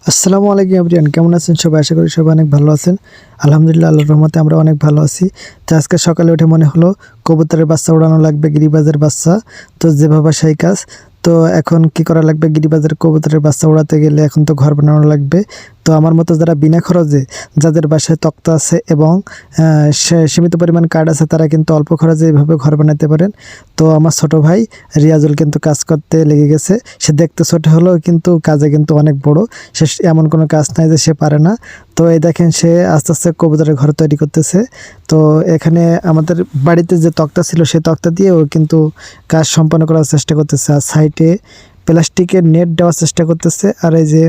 আসসালামু আলাইকুম এভরিওয়ান, কেমন আছেন সবাই? আশা করি সবাই অনেক ভালো আছেন। আলহামদুলিল্লাহ, আল্লাহর রহমতে আমরা অনেক ভালো আছি। তো আজকে সকালে উঠে মনে হলো কবুতরের বাচ্চা উড়ানো লাগবে, গিরিবাজের বাচ্চা। তো যেভাবে সেই কাজ। তো এখন কি করা লাগবে? গিরিবাজের কবুতরের বাচ্চা উড়াতে গেলে এখন তো ঘর বানানো লাগবে। তো আমার মতো যারা বিনা খরচে, যাদের বাসায় তক্তা আছে এবং সীমিত পরিমাণ কাঠ আছে, তারা কিন্তু অল্প খরচে এইভাবে ঘর বানাতে পারেন। তো আমার ছোট ভাই রিয়াজুল কিন্তু কাজ করতে লেগে গেছে। সে দেখতে ছোট হলেও কিন্তু কাজে কিন্তু অনেক বড়। সে এমন কোনো কাজ নাই যে সে পারে না। তো এই দেখেন, সে আস্তে আস্তে কবুতরের ঘর তৈরি করতেছে। তো এখানে আমাদের বাড়িতে যে তক্তা ছিল, সেই তক্তা দিয়েও কিন্তু কাজ সম্পন্ন করার চেষ্টা করতেছে। আর সাইডে প্লাস্টিকের নেট দেওয়ার চেষ্টা করতেছে। আর এই যে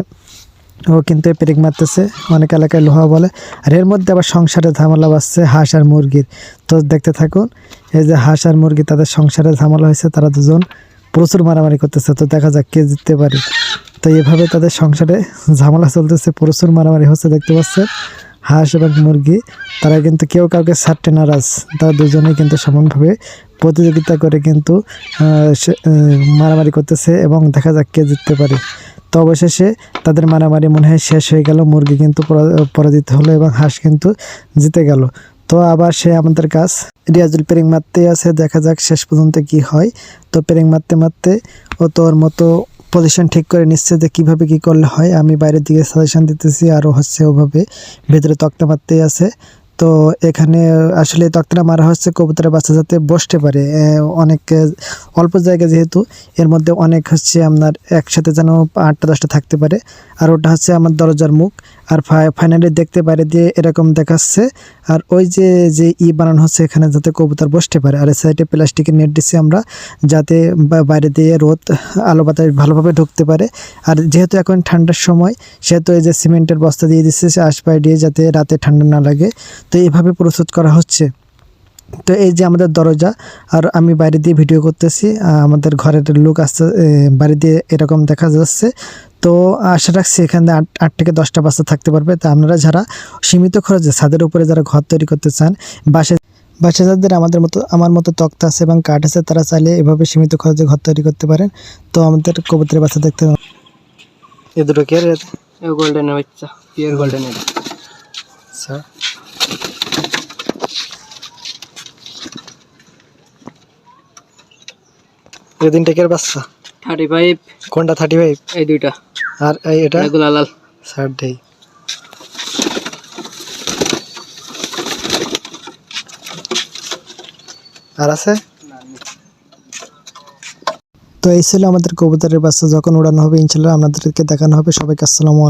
ও কিন্তু পেরেক মারতেছে, অনেক এলাকায় লোহা বলে। আর এর মধ্যে আবার সংসারে ঝামেলা বাজছে হাঁস আর মুরগির। তো দেখতে থাকুন। এই যে হাঁস আর মুরগি, তাদের সংসারে ঝামেলা হয়েছে, তারা দুজন প্রচুর মারামারি করতেছে। তো দেখা যাক কে জিততে পারে। তো এভাবে তাদের সংসারে ঝামেলা চলতেছে, প্রচুর মারামারি হচ্ছে। দেখতে পাচ্ছেন হাঁস এবং মুরগি, তারা কিন্তু কেউ কাউকে ছাড়তে নারাজ। তারা দুজনেই কিন্তু সমানভাবে প্রতিযোগিতা করে কিন্তু মারামারি করতেছে এবং দেখা যাক কে জিততে পারে। তো অবশেষে তাদের মারামারি মনে হয় শেষ হয়ে গেল। মুরগি কিন্তু পরাজিত হলো এবং হাঁস কিন্তু জিতে গেল। তো আবার সে আমাদের কাজ রিয়াজুল পেরেক মারতেই আছে, দেখা যাক শেষ পর্যন্ত কি হয়। তো পেরেক মারতে মারতে ও তোর মতো পজিশন ঠিক করে নিচ্ছে যে কীভাবে কী করলে হয়। আমি বাইরের দিকে সাজেশন দিতেছি, আরও হচ্ছে ওভাবে ভেতরে তক্তা মারতেই আছে। তো এখানে আসলে তক্তাটা মারা হচ্ছে কবুতরের বাচ্চা যাতে বসতে পারে। অনেক অল্প জায়গা যেহেতু, এর মধ্যে অনেক হচ্ছে আপনার একসাথে যেন 8টা-10টা থাকতে পারে। আর ওটা হচ্ছে আমার দরজার মুখ। আর ফাইনালি দেখতে বাইরে দিয়ে এরকম দেখাচ্ছে। আর ওই যে যে বানানো হচ্ছে এখানে যাতে কবুতর বসতে পারে। আর এই সাইডে প্লাস্টিকের নেট দিচ্ছি আমরা, যাতে বাইরে দিয়ে রোদ আলো বাতাস ভালোভাবে ঢুকতে পারে। আর যেহেতু এখন ঠান্ডার সময়, সেহেতু এই যে সিমেন্টের বস্তা দিয়ে দিচ্ছে আশপাশ দিয়ে, যাতে রাতে ঠান্ডা না লাগে। তো এইভাবে প্রস্তুত করা হচ্ছে। তো এই যে আমাদের দরজা, আর আমি বাইরে দিয়ে ভিডিও করতেছি। আমাদের ঘরের লোক আসতে বাড়ি দিয়ে এরকম দেখা যাচ্ছে। তো আশা রাখছি এখানে 8 থেকে 10টা বাচ্চা থাকতে পারবে। তা আপনারা যারা সীমিত খরচে ছাদের উপরে যারা ঘর তৈরি করতে চান, বাসা যাদের আমার মতো তক্তা আছে এবং কাঠ আছে, তারা চাইলে এভাবে সীমিত খরচে ঘর তৈরি করতে পারেন। তো আমাদের কবুতরের বাচ্চা দেখতে এ দুটো কে রে? গোল্ডেনের বাচ্চা, পিওর গোল্ডেনের। আচ্ছা, এই তিনটে কে বাচ্চা? 35। কোনটা 35? এই দুইটা। আর এটা এগুলো লাল। সাড়ে। আর আছে? তো এই ছিল আমাদের কবুতরের বাচ্চা। যখন উড়ানো হবে ইনশাল্লাহ আপনাদেরকে দেখানো হবে। সবাইকে আসসালামু আলাইকুম।